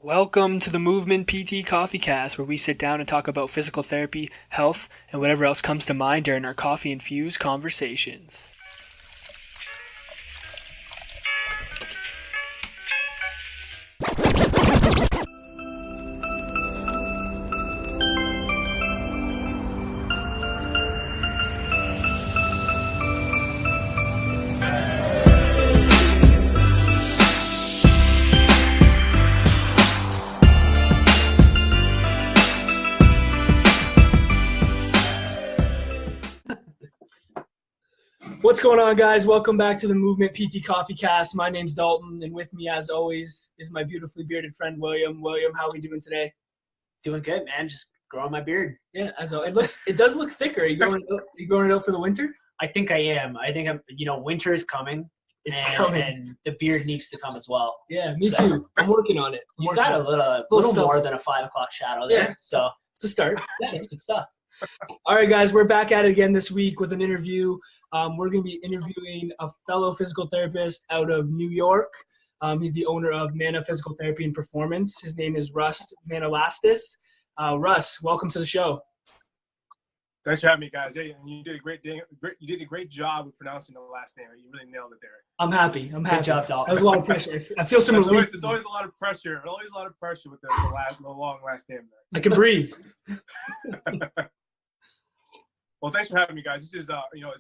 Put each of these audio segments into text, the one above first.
Welcome to the Movement PT Coffee Cast, where we sit down and talk about physical therapy, health, and whatever else comes to mind during our coffee-infused conversations. What's going on, guys? Welcome back to the Movement PT Coffee Cast. My name's Dalton, and with me, as always, is my beautifully bearded friend, William. William, how are we doing today? Doing good, man. Just growing my beard. Yeah, it does look thicker. Are you growing it out for the winter? I think I am. I think I'm. Winter is coming. It's coming. And the beard needs to come as well. Yeah, me too. I'm working on it. You've got a little more than a 5 o'clock shadow there. Yeah. So it's a start. yeah, it's good stuff. All right, guys, we're back at it again this week with an interview. We're going to be interviewing a fellow physical therapist out of New York. He's the owner of Mana Physical Therapy and Performance. His name is Russ Manalastas. Russ, welcome to the show. Thanks for having me, guys. Hey, and you did a great job with pronouncing the last name. You really nailed it there. I'm happy. Good job, Dalton. That was a lot of pressure. I feel some relief. There's always a lot of pressure. Always a lot of pressure with the long last name there. I can breathe. Well, thanks for having me, guys. This is,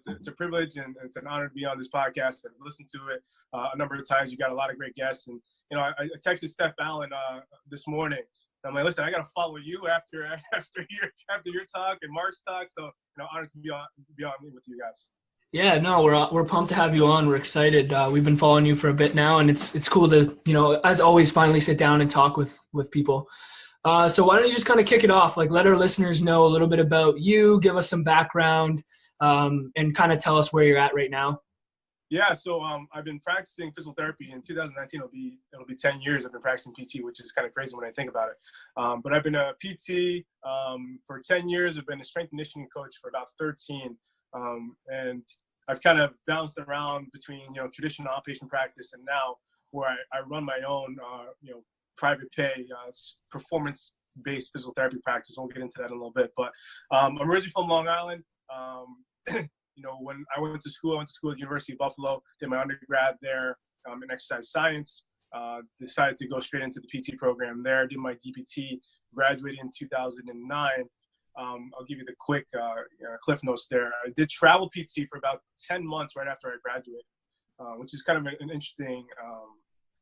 it's a privilege and it's an honor to be on this podcast and listen to it a number of times. You got a lot of great guests, and I texted Steph Allen this morning. I'm like, listen, I got to follow you after your talk and Mark's talk. So, honored to be on with you guys. Yeah, no, we're pumped to have you on. We're excited. We've been following you for a bit now, and it's cool to, as always, finally sit down and talk with people. So why don't you just kind of kick it off? Like, let our listeners know a little bit about you, give us some background, and kind of tell us where you're at right now. Yeah, so I've been practicing physical therapy. In 2019. It'll be 10 years I've been practicing PT, which is kind of crazy when I think about it. But I've been a PT for 10 years. I've been a strength and conditioning coach for about 13, and I've kind of bounced around between traditional outpatient practice and now where I run my own private pay performance-based physical therapy practice. We'll get into that in a little bit, but I'm originally from Long Island. When I went to school at the University of Buffalo, did my undergrad there in exercise science, decided to go straight into the PT program there, did my DPT, graduated in 2009. I'll give you the quick cliff notes there. I did travel PT for about 10 months right after I graduated, which is kind of an interesting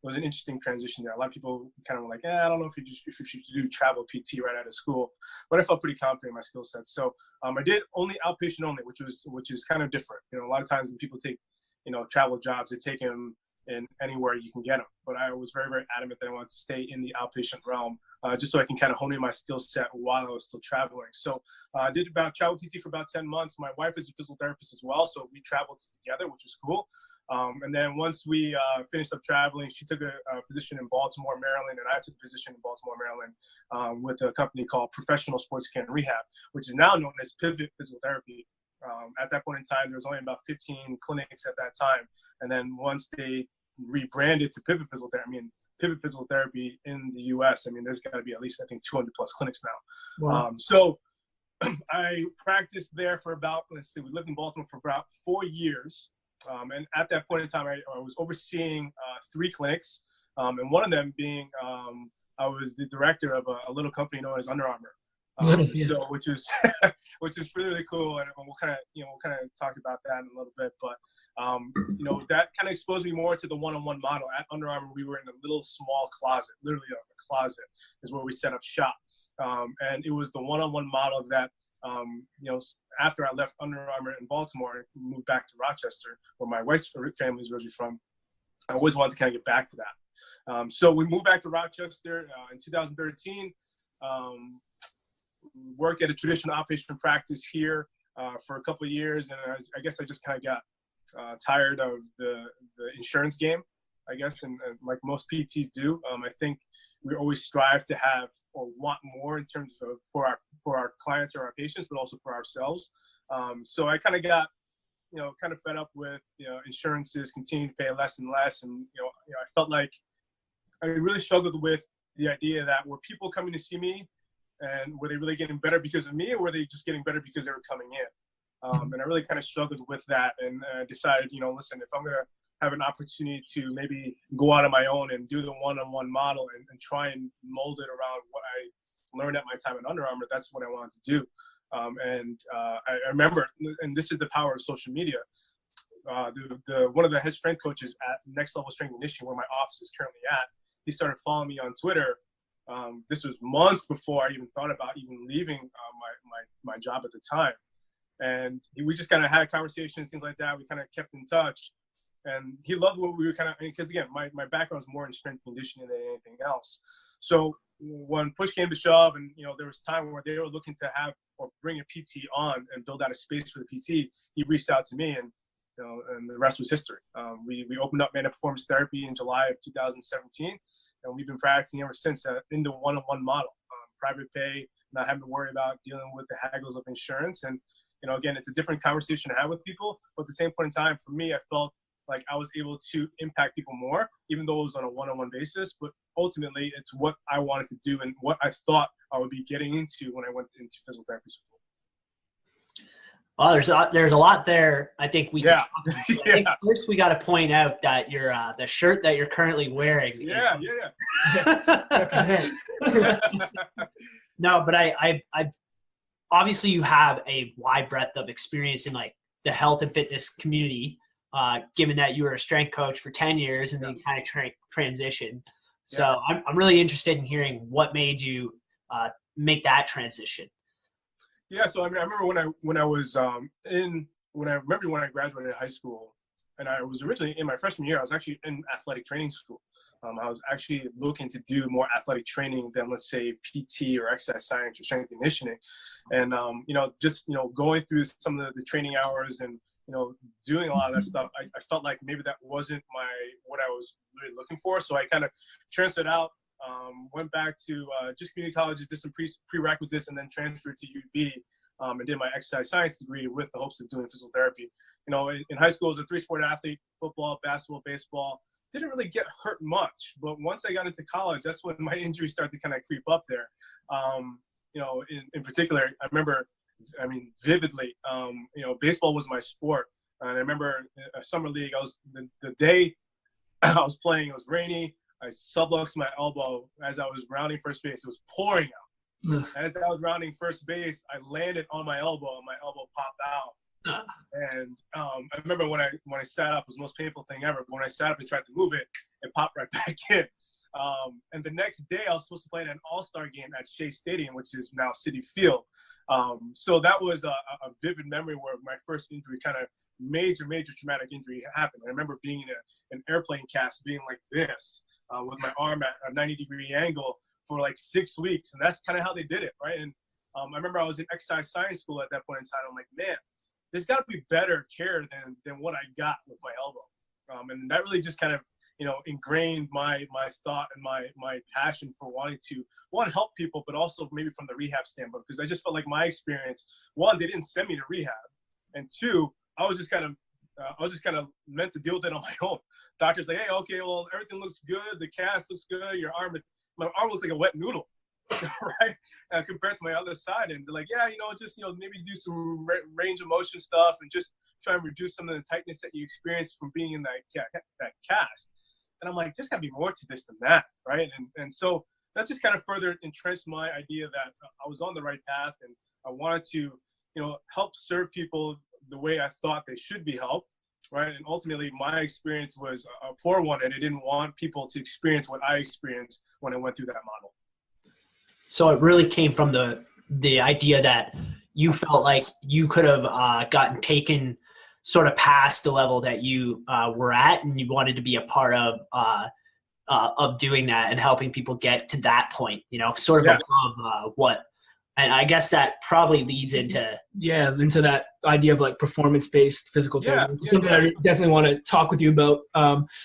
was an interesting transition there. A lot of people kind of were like, I don't know if you should do travel PT right out of school, but I felt pretty confident in my skill set. So I did only outpatient only, which is kind of different. A lot of times when people take, travel jobs, they take them in anywhere you can get them. But I was very, very adamant that I wanted to stay in the outpatient realm, just so I can kind of hone in my skill set while I was still traveling. So I did travel PT for about 10 months. My wife is a physical therapist as well, so we traveled together, which was cool. And then once we finished up traveling, she took a position in Baltimore, Maryland, and I took a position in Baltimore, Maryland, with a company called Professional Sports Care and Rehab, which is now known as Pivot Physical Therapy. At that point in time, there was only about 15 clinics at that time. And then once they rebranded to Pivot Physical Therapy, Pivot Physical Therapy in the U.S., there's got to be at least, 200 plus clinics now. Wow. So I practiced there for about, we lived in Baltimore for about 4 years. And at that point in time, I was overseeing 3 clinics, and one of them being I was the director of a little company known as Under Armour. So which is really cool, and we'll kind of talk about that in a little bit. But that kind of exposed me more to the one-on-one model. At Under Armour, we were in a little small closet, literally a closet is where we set up shop, and it was the one-on-one model that. After I left Under Armour in Baltimore and moved back to Rochester, where my wife's family is originally from, I always wanted to kind of get back to that. So we moved back to Rochester in 2013, worked at a traditional outpatient practice here for a couple of years. And I guess I just kind of got tired of the insurance game, I guess, and like most PTs do. I think we always strive to have or want more in terms of for our clients or our patients, but also for ourselves. So I kind of got, kind of fed up with, insurances continuing to pay less and less. And, I felt like I really struggled with, the idea that were people coming to see me, and were they really getting better because of me, or were they just getting better because they were coming in? And I really kind of struggled with that, and decided, listen, if I'm going to have an opportunity to maybe go out on my own and do the one-on-one model and try and mold it around what I learned at my time at Under Armour, that's what I wanted to do. I remember, and this is the power of social media, one of the head strength coaches at Next Level Strength and Conditioning, where my office is currently at, he started following me on Twitter. This was months before I even thought about even leaving my job at the time. And we just kind of had conversations, things like that. We kind of kept in touch. And he loved what we were kind of, because again, my background is more in strength conditioning than anything else. So when push came to shove, and there was time where they were looking to have or bring a PT on and build out a space for the PT, he reached out to me, and and the rest was history. We opened up Mana Performance Therapy in July of 2017, and we've been practicing ever since in the one-on-one model, private pay, not having to worry about dealing with the haggles of insurance. And again, it's a different conversation to have with people, but at the same point in time, for me, I felt like I was able to impact people more, even though it was on a one-on-one basis. But ultimately, it's what I wanted to do and what I thought I would be getting into when I went into physical therapy school. Well, there's a lot there. I think we yeah. I think first we got to point out that your the shirt that you're currently wearing. Yeah. No, but I obviously you have a wide breadth of experience in like the health and fitness community, given that you were a strength coach for 10 years and then kind of transitioned. So I'm really interested in hearing what made you make that transition. Yeah, so I mean, I remember when I graduated high school, and I was originally in my freshman year, I was actually in athletic training school. I was actually looking to do more athletic training than, let's say, PT or exercise science or strength and conditioning. And just going through some of the training hours and doing a lot of that stuff, I felt like maybe that wasn't what I was really looking for. So I kind of transferred out. Went back to just community colleges, did some prerequisites, and then transferred to UB and did my exercise science degree with the hopes of doing physical therapy. In high school, I was a 3-sport athlete: football, basketball, baseball. Didn't really get hurt much, but once I got into college, that's when my injuries started to kind of creep up there. In particular, I remember, vividly, baseball was my sport. And I remember a summer league, the day I was playing, it was rainy. I subluxed my elbow as I was rounding first base. It was pouring out. As I was rounding first base, I landed on my elbow, and my elbow popped out. And I remember when I sat up, it was the most painful thing ever. But when I sat up and tried to move it, it popped right back in. And the next day, I was supposed to play in an all-star game at Shea Stadium, which is now Citi Field. So that was a vivid memory where my first injury, kind of major traumatic injury, happened. I remember being in an airplane cast, being like this, with my arm at a 90-degree angle for like 6 weeks. And that's kind of how they did it, right? And I remember I was in exercise science school at that point in time. I'm like, man, there's got to be better care than what I got with my elbow. And that really just kind of, ingrained my thought and my passion for wanting to, one, help people, but also maybe from the rehab standpoint, because I just felt like my experience, one, they didn't send me to rehab, and two, I was just kind of meant to deal with it on my own. Doctor's like, hey, okay, well, everything looks good. The cast looks good. My arm looks like a wet noodle, right? Compared to my other side. And they're like, yeah, just, maybe do some range of motion stuff and just try and reduce some of the tightness that you experience from being in that cast. And I'm like, there's got to be more to this than that, right? And so that just kind of further entrenched my idea that I was on the right path, and I wanted to, help serve people the way I thought they should be helped, right? And ultimately, my experience was a poor one, and I didn't want people to experience what I experienced when I went through that model. So it really came from the idea that you felt like you could have gotten taken sort of past the level that you were at, and you wanted to be a part of doing that and helping people get to that point, sort of above what. And I guess that probably leads into that idea of like performance-based physical therapy. Something I definitely want to talk with you about.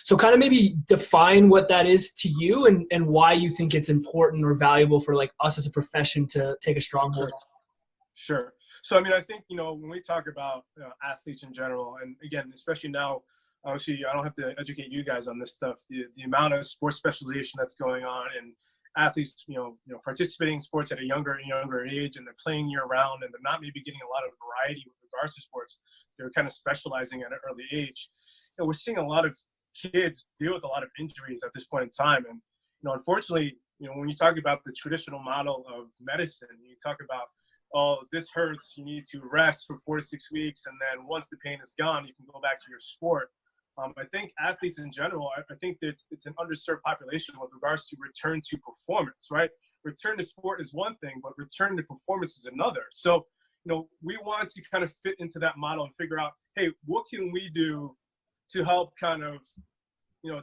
So kind of maybe define what that is to you and why you think it's important or valuable for like us as a profession to take a strong hold. Sure. So, I think, when we talk about athletes in general, and again, especially now, obviously, I don't have to educate you guys on this stuff, the amount of sports specialization that's going on athletes, participating in sports at a younger age, and they're playing year round, and they're not maybe getting a lot of variety with regards to sports. They're kind of specializing at an early age. We're seeing a lot of kids deal with a lot of injuries at this point in time. And, unfortunately, when you talk about the traditional model of medicine, you talk about, oh, this hurts, you need to rest for 4 to 6 weeks, and then once the pain is gone, you can go back to your sport. I think athletes in general, I think that it's an underserved population with regards to return to performance, right? Return to sport is one thing, but return to performance is another. So, we want to kind of fit into that model and figure out, hey, what can we do to help kind of,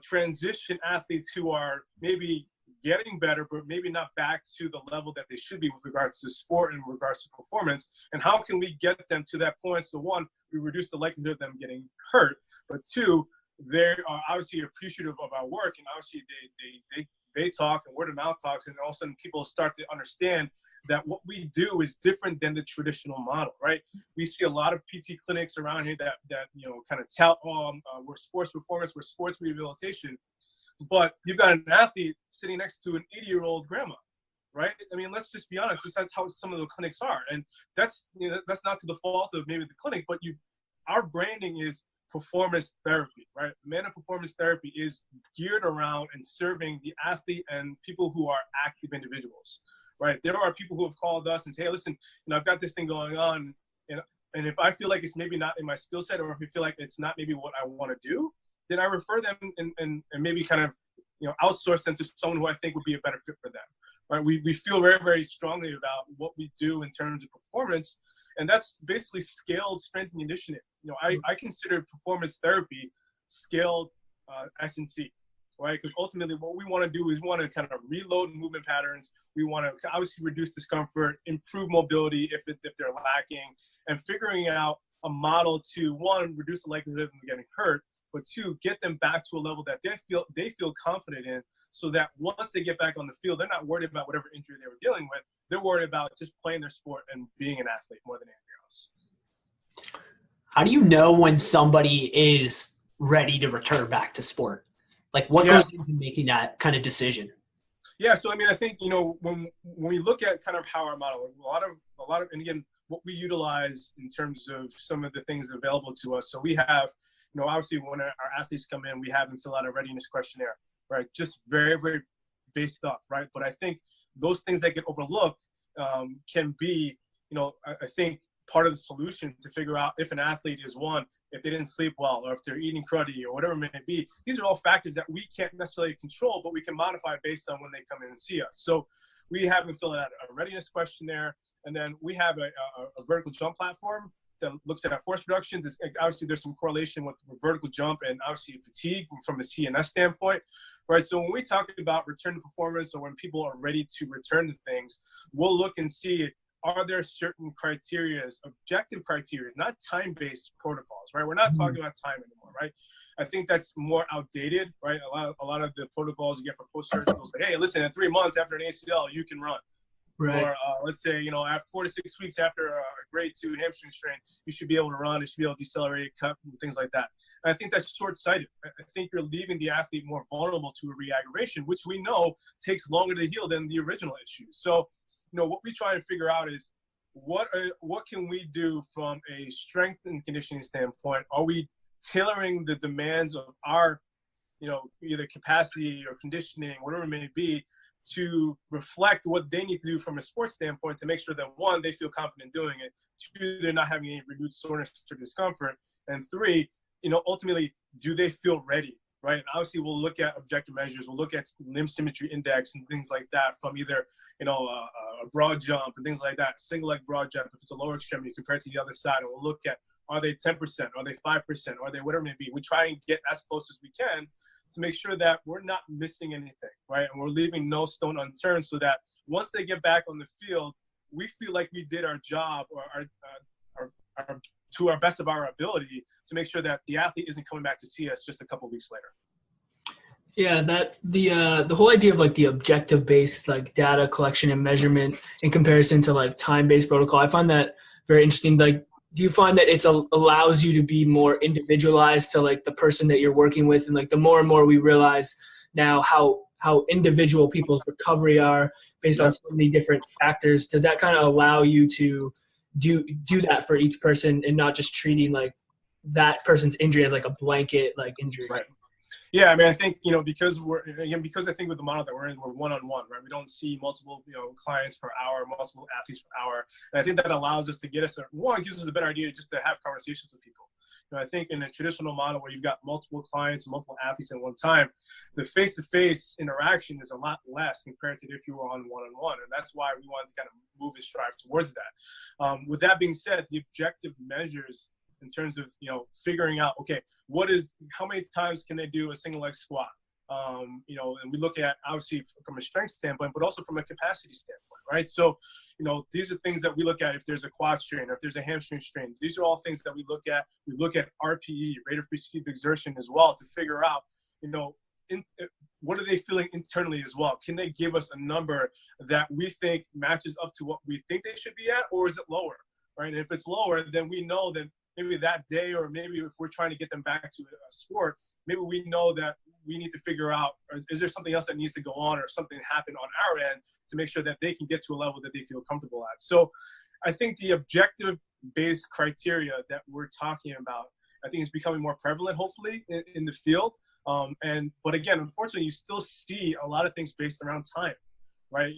transition athletes who are maybe getting better, but maybe not back to the level that they should be with regards to sport and regards to performance. And how can we get them to that point? So one, we reduce the likelihood of them getting hurt, but two, they are obviously appreciative of our work, and obviously they talk and word of mouth talks, and all of a sudden people start to understand that what we do is different than the traditional model, right? We see a lot of PT clinics around here that kind of tout, we're sports performance, we're sports rehabilitation, but you've got an athlete sitting next to an 80-year-old grandma, right? I mean, let's just be honest. That's how some of the clinics are, and that's not to the fault of maybe the clinic, but our branding is performance therapy, right? Mana Performance Therapy is geared around and serving the athlete and people who are active individuals, right? There are people who have called us and say, hey, listen, I've got this thing going on, and if I feel like it's maybe not in my skill set, or if I feel like it's not maybe what I want to do, then I refer them and maybe kind of, outsource them to someone who I think would be a better fit for them, right? We feel very, very strongly about what we do in terms of performance, and that's basically scaled strength and conditioning. I consider performance therapy scaled S&C, right? Because ultimately what we want to do is we want to kind of reload movement patterns. We want to obviously reduce discomfort, improve mobility if they're lacking, and figuring out a model to, one, reduce the likelihood of them getting hurt, but two, get them back to a level that they feel confident in, so that once they get back on the field, they're not worried about whatever injury they were dealing with. They're worried about just playing their sport and being an athlete more than anything else. How do you know when somebody is ready to return back to sport? Like, what goes into making that kind of decision? Yeah, so I mean, I think when we look at kind of how our model, a lot of, and again, what we utilize in terms of some of the things available to us. So we have, obviously when our athletes come in, we have them fill out a readiness questionnaire, right? Just very, very basic stuff, right? But I think those things that get overlooked can be, I think part of the solution to figure out if an athlete is, one, if they didn't sleep well, or if they're eating cruddy, or whatever it may be. These are all factors that we can't necessarily control, but we can modify based on when they come in and see us. So we have them fill out a readiness questionnaire, and then we have a vertical jump platform that looks at our force reductions. Obviously, there's some correlation with vertical jump and obviously fatigue from a CNS standpoint, right? So when we talk about return to performance, or when people are ready to return to things, we'll look and see, are there certain criteria, objective criteria, not time-based protocols, right? We're not talking about time anymore, right? I think that's more outdated, right? A lot of the protocols you get for post-surgical say, hey, listen, in 3 months after an ACL, you can run. Right. Or let's say, after 4 to 6 weeks after a grade 2 hamstring strain, you should be able to run, you should be able to decelerate, cut, and things like that. And I think that's short-sighted. I think you're leaving the athlete more vulnerable to a re-aggravation, which we know takes longer to heal than the original issue. So, what we try to figure out is what can we do from a strength and conditioning standpoint? Are we tailoring the demands of our, either capacity or conditioning, whatever it may be, to reflect what they need to do from a sports standpoint to make sure that, one, they feel confident doing it, two, they're not having any renewed soreness or discomfort, and three, ultimately, do they feel ready, right? And obviously, we'll look at objective measures. We'll look at limb symmetry index and things like that from either, a broad jump and things like that, single leg broad jump if it's a lower extremity compared to the other side. And we'll look at, are they 10%? Are they 5%? Are they whatever it may be? We try and get as close as we can to make sure that we're not missing anything, right? And we're leaving no stone unturned, so that once they get back on the field, we feel like we did our job, or our to our best of our ability, to make sure that the athlete isn't coming back to see us just a couple of weeks later. Yeah, that the whole idea of like the objective based like data collection and measurement in comparison to like time-based protocol, I find that very interesting. Like, do you find that it's allows you to be more individualized to like the person that you're working with? And like the more and more we realize now how how individual people's recovery are based on so many different factors, does that kind of allow you to do that for each person and not just treating like that person's injury as like a blanket like injury? Right. Yeah, I mean, I think, because I think with the model that we're in, we're one-on-one, right? We don't see multiple, clients per hour, multiple athletes per hour. And I think that allows us to gives us a better idea just to have conversations with people. I think in a traditional model where you've got multiple clients, multiple athletes at one time, the face-to-face interaction is a lot less compared to if you were on one-on-one. And that's why we wanted to kind of move and strive towards that. With that being said, the objective measures in terms of, figuring out, okay, how many times can they do a single leg squat? And we look at obviously from a strength standpoint, but also from a capacity standpoint, right? So, these are things that we look at if there's a quad strain or if there's a hamstring strain. These are all things that we look at. We look at RPE, rate of perceived exertion as well, to figure out, what are they feeling internally as well? Can they give us a number that we think matches up to what we think they should be at, or is it lower, right? And if it's lower, then we know that maybe that day, or maybe if we're trying to get them back to a sport, maybe we know that we need to figure out, is there something else that needs to go on or something happen on our end to make sure that they can get to a level that they feel comfortable at. So I think the objective-based criteria that we're talking about, I think is becoming more prevalent, hopefully, in the field. But again, unfortunately, you still see a lot of things based around time, right?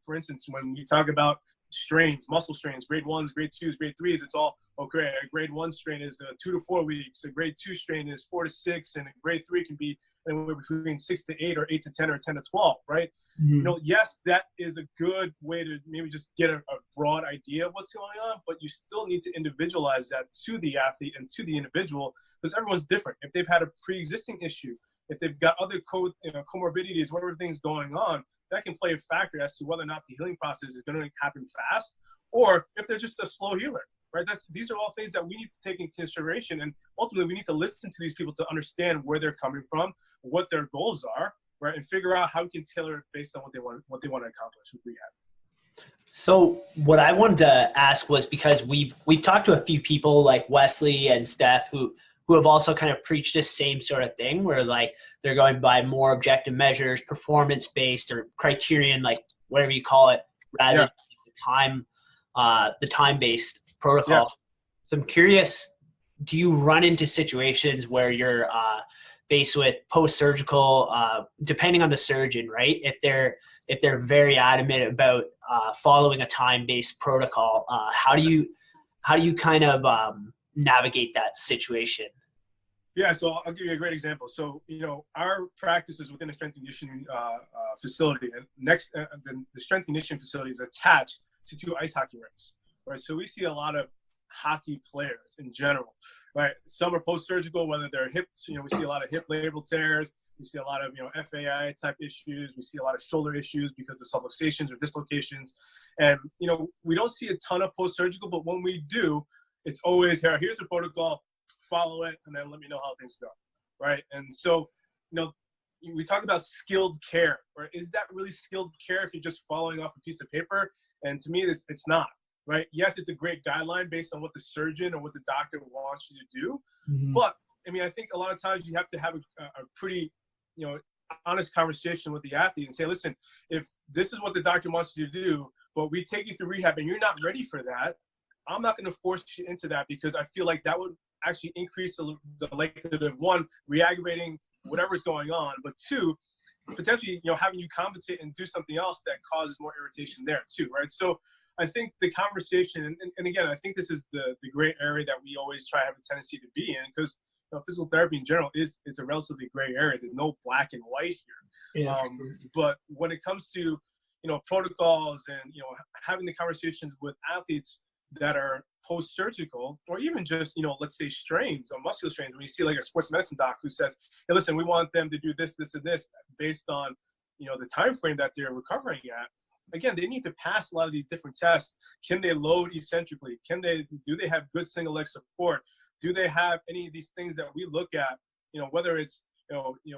For instance, when we talk about strains, muscle strains, grade 1s, grade 2s, grade 3s, it's all, okay, a grade 1 strain is 2 to 4 weeks, a grade 2 strain is 4 to 6, and a grade 3 can be anywhere between 6 to 8 or 8 to 10 or 10 to 12, right? Mm-hmm. Yes, that is a good way to maybe just get a broad idea of what's going on, but you still need to individualize that to the athlete and to the individual, because everyone's different. If they've had a pre-existing issue, if they've got other comorbidities, whatever things going on, that can play a factor as to whether or not the healing process is going to happen fast, or if they're just a slow healer, right? These are all things that we need to take into consideration, and ultimately we need to listen to these people to understand where they're coming from, what their goals are, right, and figure out how we can tailor it based on what they want to accomplish with rehab. So what I wanted to ask was, because we've talked to a few people like Wesley and Steph who have also kind of preached this same sort of thing, where like they're going by more objective measures, performance-based or criterion, like whatever you call it, rather than the time-based protocol. Yeah. So I'm curious, do you run into situations where you're faced with post-surgical, depending on the surgeon, right? If they're very adamant about following a time-based protocol, how do you kind of navigate that situation? Yeah, so I'll give you a great example. So, our practice is within a strength and conditioning facility, and the strength and conditioning facility is attached to 2 ice hockey rinks, right? So we see a lot of hockey players in general, right? Some are post-surgical, whether they're hips, we see a lot of hip labral tears. We see a lot of, FAI type issues. We see a lot of shoulder issues because of subluxations or dislocations. And, we don't see a ton of post-surgical, but when we do, it's always, here's the protocol, follow it, and then let me know how things go, right? And so, we talk about skilled care, right? Is that really skilled care if you're just following off a piece of paper? And to me, it's not, right? Yes, it's a great guideline based on what the surgeon or what the doctor wants you to do. Mm-hmm. But, I think a lot of times you have to have a pretty, honest conversation with the athlete and say, listen, if this is what the doctor wants you to do, but we take you through rehab and you're not ready for that, I'm not going to force you into that, because I feel like that would actually increase the likelihood of, 1, re-aggravating whatever's going on, but 2, potentially, having you compensate and do something else that causes more irritation there too, right? So I think the conversation, and again, I think this is the gray area that we always try to have a tendency to be in, because physical therapy in general is a relatively gray area. There's no black and white here. Yeah, but when it comes to, protocols and, having the conversations with athletes that are post-surgical, or even just, let's say strains or muscular strains, when you see like a sports medicine doc who says, hey, listen, we want them to do this, this, and this based on, the time frame that they're recovering at. Again, they need to pass a lot of these different tests. Can they load eccentrically? Do they have good single leg support? Do they have any of these things that we look at, whether it's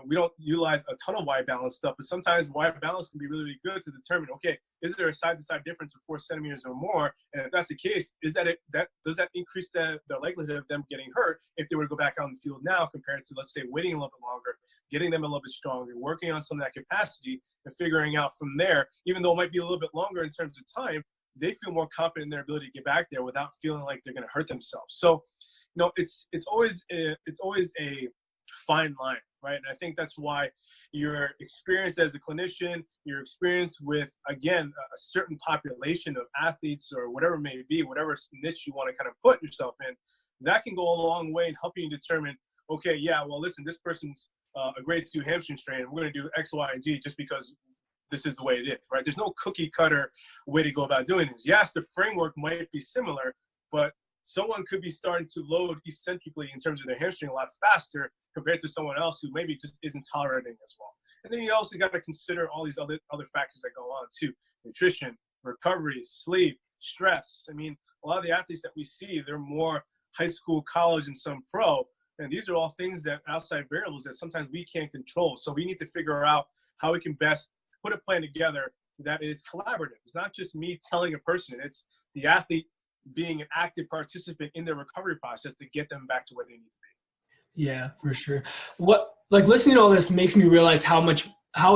we don't utilize a ton of wide balance stuff, but sometimes wide balance can be really, really good to determine, okay, is there a side-to-side difference of 4 centimeters or more? And if that's the case, does that increase the likelihood of them getting hurt if they were to go back out in the field now compared to, let's say, waiting a little bit longer, getting them a little bit stronger, working on some of that capacity and figuring out from there, even though it might be a little bit longer in terms of time, they feel more confident in their ability to get back there without feeling like they're going to hurt themselves. So, it's always a fine line, right? And I think that's why your experience as a clinician, your experience with, again, a certain population of athletes or whatever it may be, whatever niche you want to kind of put yourself in, that can go a long way in helping you determine, okay, yeah, well, listen, this person's a grade 2 hamstring strain, and we're going to do X, Y, and Z just because this is the way it is, right? There's no cookie cutter way to go about doing this. Yes, the framework might be similar, but someone could be starting to load eccentrically in terms of their hamstring a lot faster compared to someone else who maybe just isn't tolerating as well. And then you also got to consider all these other factors that go on too: nutrition, recovery, sleep, stress. I mean, a lot of the athletes that we see, they're more high school, college, and some pro. And these are all things that outside variables that sometimes we can't control. So we need to figure out how we can best put a plan together that is collaborative. It's not just me telling a person, it's the athlete being an active participant in their recovery process to get them back to where they need to be. Yeah, for sure. Listening to all this makes me realize how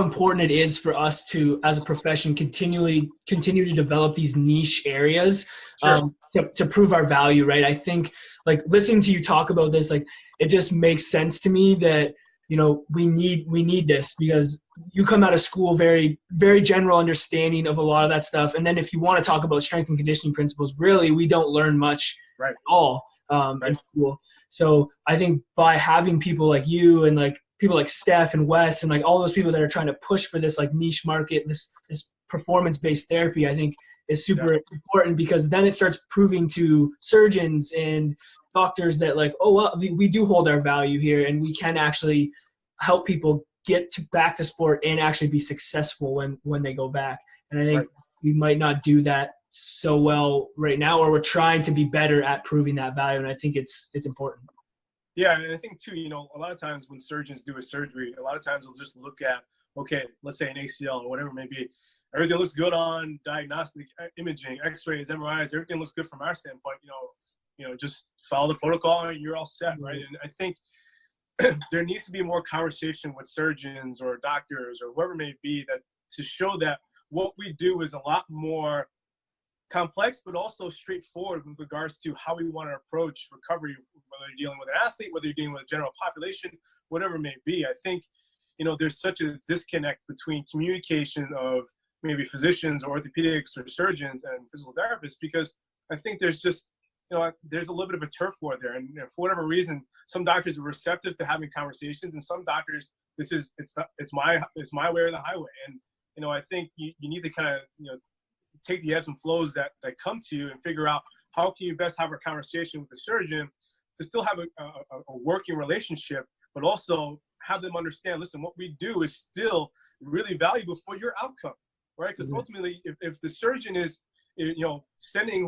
important it is for us to, as a profession, continue to develop these niche areas. Sure. To prove our value, right? I think listening to you talk about this, it just makes sense to me that, we need this, because you come out of school very, very general understanding of a lot of that stuff. And then if you want to talk about strength and conditioning principles, really, we don't learn much right. at all in school. So I think by having people like you and people like Steph and Wes and all those people that are trying to push for this niche market, this performance-based therapy, I think is super important, because then it starts proving to surgeons and doctors that we do hold our value here, and we can actually help people get back to sport and actually be successful when they go back. And I think we might not do that so well right now, or we're trying to be better at proving that value. And I think it's important. Yeah. And I think too, a lot of times when surgeons do a surgery, a lot of times they'll just look at, okay, let's say an ACL or whatever it may be. Everything looks good on diagnostic imaging, x-rays, MRIs, everything looks good from our standpoint, just follow the protocol and you're all set. Right. And I think there needs to be more conversation with surgeons or doctors or whoever it may be, that to show that what we do is a lot more complex, but also straightforward with regards to how we want to approach recovery, whether you're dealing with an athlete, whether you're dealing with a general population, whatever it may be. I think, there's such a disconnect between communication of maybe physicians or orthopedics or surgeons and physical therapists, because I think there's just, there's a little bit of a turf war there. And for whatever reason, some doctors are receptive to having conversations, and some doctors, it's my way or the highway. And, I think you need to kind of, take the ebbs and flows that come to you and figure out how can you best have a conversation with the surgeon to still have a working relationship, but also have them understand, listen, what we do is still really valuable for your outcome, right? Because ultimately, if the surgeon is, sending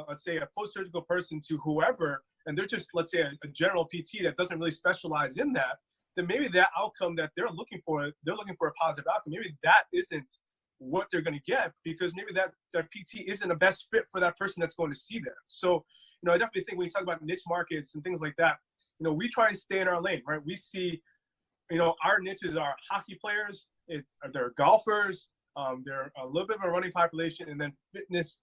let's say a post-surgical person to whoever, and they're just, let's say, a general PT that doesn't really specialize in that, then maybe that outcome that they're looking for a positive outcome. Maybe that isn't what they're going to get, because maybe that PT isn't the best fit for that person that's going to see them. So, I definitely think when you talk about niche markets and things like that, we try and stay in our lane, right? We see, our niches are hockey players, they're golfers, they're a little bit of a running population, and then fitness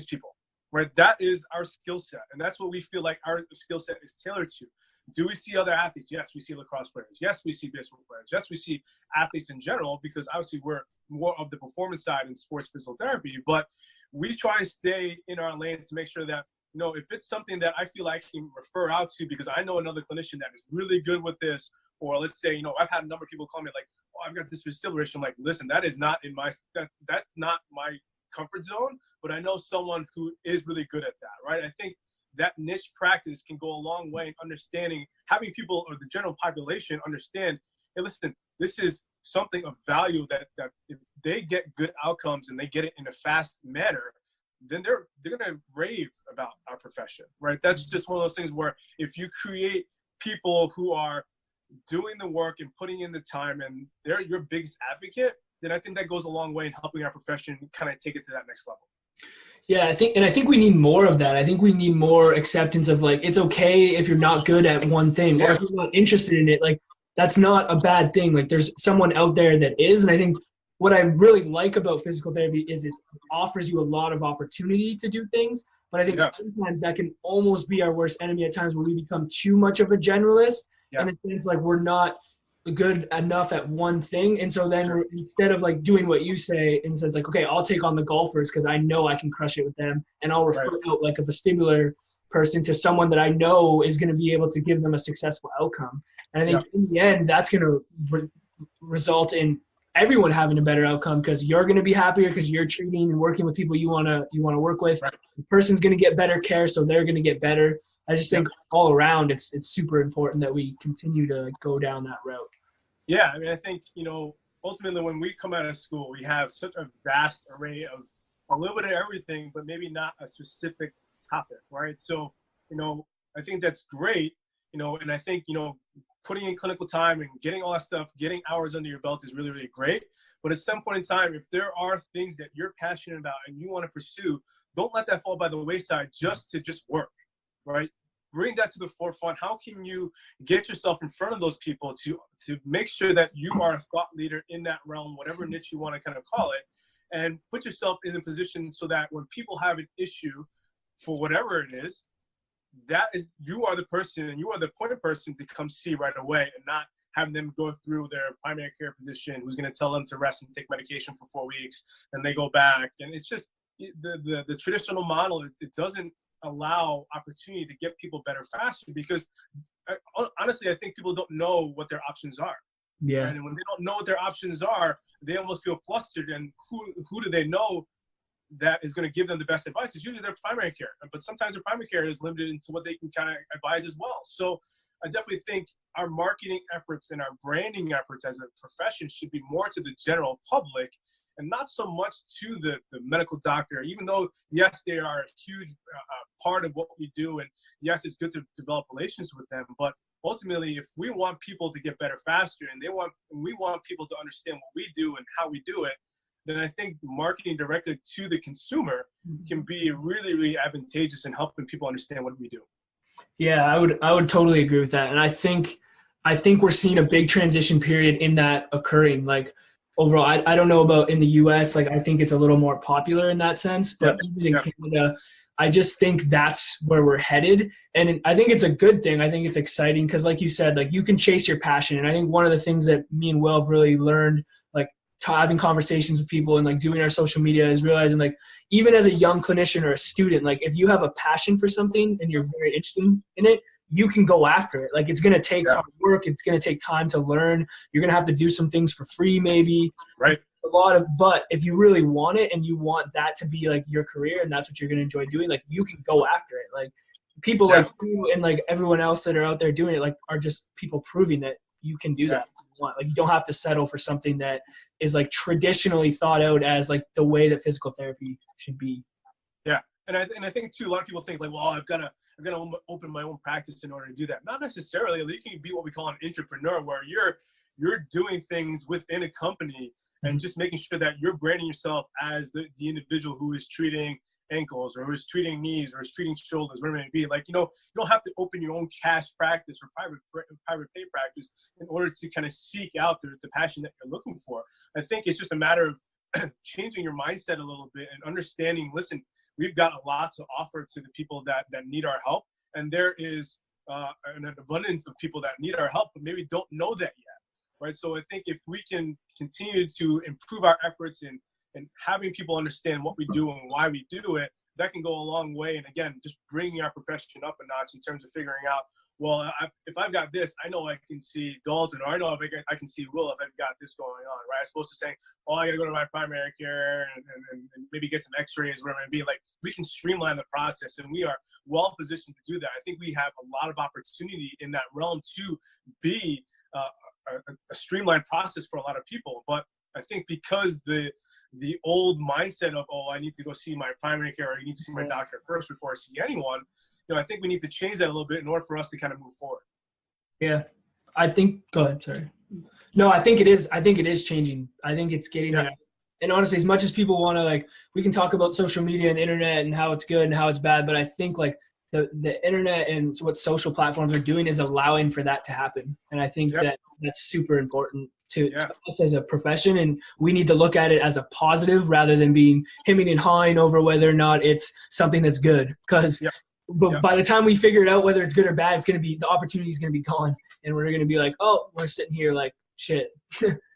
people, right? That is our skill set. And that's what we feel like our skill set is tailored to. Do we see other athletes? Yes, we see lacrosse players. Yes, we see baseball players. Yes, we see athletes in general, because obviously we're more of the performance side in sports physical therapy. But we try and stay in our lane to make sure that, if it's something that I feel like I can refer out to because I know another clinician that is really good with this, or let's say, I've had a number of people call me like, oh, I've got this vestibular issue. I'm like, listen, that's not my comfort zone, but I know someone who is really good at that, right? I think that niche practice can go a long way in understanding, having people or the general population understand, hey, listen, this is something of value that if they get good outcomes and they get it in a fast manner, then they're going to rave about our profession, right? That's just one of those things where if you create people who are doing the work and putting in the time, and they're your biggest advocate, then I think that goes a long way in helping our profession kind of take it to that next level. Yeah, I think we need more of that. I think we need more acceptance of like, it's okay if you're not good at one thing or if you're not interested in it. Like, that's not a bad thing. Like, there's someone out there that is. And I think what I really like about physical therapy is it offers you a lot of opportunity to do things. But I think sometimes that can almost be our worst enemy at times, where we become too much of a generalist. And it seems like we're not good enough at one thing. And so then instead of like doing what you say, in the sense like, okay, I'll take on the golfers because I know I can crush it with them, and I'll refer out like a vestibular person to someone that I know is going to be able to give them a successful outcome. And I think in the end, that's going to result in everyone having a better outcome, because you're going to be happier because you're treating and working with people you want to work with. The person's going to get better care, so they're going to get better. I just think all around, it's super important that we continue to go down that route. Yeah, I mean, I think, ultimately when we come out of school, we have such a vast array of a little bit of everything, but maybe not a specific topic, right? So, I think that's great, and I think, putting in clinical time and getting all that stuff, getting hours under your belt is really, really great. But at some point in time, if there are things that you're passionate about and you want to pursue, don't let that fall by the wayside just to work, right? Bring that to the forefront. How can you get yourself in front of those people to make sure that you are a thought leader in that realm, whatever niche you want to kind of call it, and put yourself in a position so that when people have an issue for whatever it is, that is, you are the person and you are the point person to come see right away, and not having them go through their primary care physician who's going to tell them to rest and take medication for 4 weeks, and they go back. And it's just the traditional model. It doesn't allow opportunity to get people better faster, because honestly, I think people don't know what their options are. Yeah. And when they don't know what their options are, they almost feel flustered. And who do they know that is going to give them the best advice? It's usually their primary care. But sometimes their primary care is limited into what they can kind of advise as well. So I definitely think our marketing efforts and our branding efforts as a profession should be more to the general public, and not so much to the medical doctor, even though, yes, they are a huge part of what we do. And yes, it's good to develop relations with them. But ultimately, if we want people to get better faster, and we want people to understand what we do and how we do it, then I think marketing directly to the consumer can be really, really advantageous in helping people understand what we do. Yeah, I would totally agree with that. And I think we're seeing a big transition period in that occurring. Like, overall, I don't know about in the US, like I think it's a little more popular in that sense, but even in Canada, I just think that's where we're headed. And I think it's a good thing. I think it's exciting because, like you said, like, you can chase your passion. And I think one of the things that me and Will have really learned, like having conversations with people and like doing our social media, is realizing, like, even as a young clinician or a student, like if you have a passion for something and you're very interested in it, you can go after it. Like, it's going to take hard work. It's going to take time to learn. You're going to have to do some things for free, maybe. Right. But if you really want it and you want that to be like your career and that's what you're going to enjoy doing, like, you can go after it. Like, people like you and like everyone else that are out there doing it, like, are just people proving that you can do that. Like, you don't have to settle for something that is like traditionally thought out as like the way that physical therapy should be. Yeah. And I think too, a lot of people think like, well, I've got to open my own practice in order to do that. Not necessarily. You can be what we call an entrepreneur, where you're doing things within a company and just making sure that you're branding yourself as the individual who is treating ankles or who is treating knees or is treating shoulders, whatever it may be. Like, you don't have to open your own cash practice or private pay practice in order to kind of seek out the passion that you're looking for. I think it's just a matter of changing your mindset a little bit and understanding, listen, we've got a lot to offer to the people that need our help. And there is an abundance of people that need our help, but maybe don't know that yet, right? So I think if we can continue to improve our efforts in having people understand what we do and why we do it, that can go a long way. And again, just bringing our profession up a notch in terms of figuring out, well, if I've got this, I know I can see Dalton, or I know I can see Will if I've got this going on, right? As opposed to saying, oh, I got to go to my primary care and maybe get some x-rays, whatever it may be. Like, we can streamline the process, and we are well positioned to do that. I think we have a lot of opportunity in that realm to be a streamlined process for a lot of people. But I think because the old mindset of, oh, I need to go see my primary care, or I need to see my doctor first before I see anyone, I think we need to change that a little bit in order for us to kind of move forward. Yeah, I think, go ahead, sorry. No, I think it is. I think it is changing. I think it's getting there. And honestly, as much as people want to, like, we can talk about social media and internet and how it's good and how it's bad, but I think like the internet and what social platforms are doing is allowing for that to happen. And I think that that's super important to us as a profession. And we need to look at it as a positive rather than being hemming and hawing over whether or not it's something that's good. Because by the time we figure it out, whether it's good or bad, it's going to be, the opportunity is going to be gone. And we're going to be like, oh, we're sitting here like shit.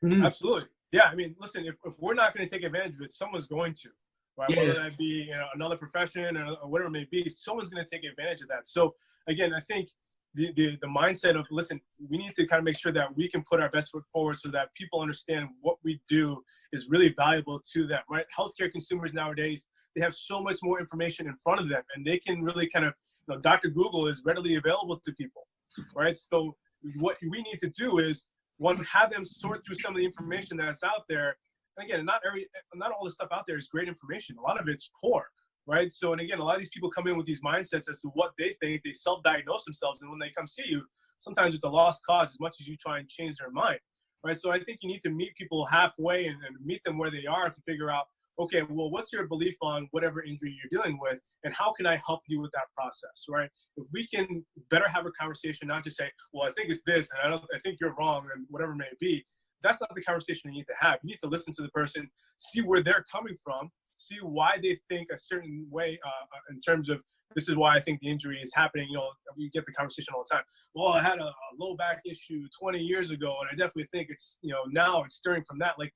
Absolutely. Yeah. I mean, listen, if we're not going to take advantage of it, someone's going to. Right? Whether that be another profession or whatever it may be, someone's going to take advantage of that. So again, I think the mindset of, listen, we need to kind of make sure that we can put our best foot forward so that people understand what we do is really valuable to them, right? Healthcare consumers nowadays, they have so much more information in front of them, and they can really kind of, Dr. Google is readily available to people, right? So what we need to do is, one, have them sort through some of the information that's out there. And again, not all the stuff out there is great information. A lot of it's poor, right? So, and again, a lot of these people come in with these mindsets as to what they think. They self-diagnose themselves, and when they come see you, sometimes it's a lost cause as much as you try and change their mind, right? So I think you need to meet people halfway and meet them where they are to figure out, okay, well, what's your belief on whatever injury you're dealing with, and how can I help you with that process, right? If we can better have a conversation, not just say, well, I think it's this, and I think you're wrong, and whatever it may be. That's not the conversation you need to have. You need to listen to the person, see where they're coming from, see why they think a certain way in terms of, this is why I think the injury is happening. We get the conversation all the time. Well, I had a low back issue 20 years ago, and I definitely think it's, now it's stirring from that. Like,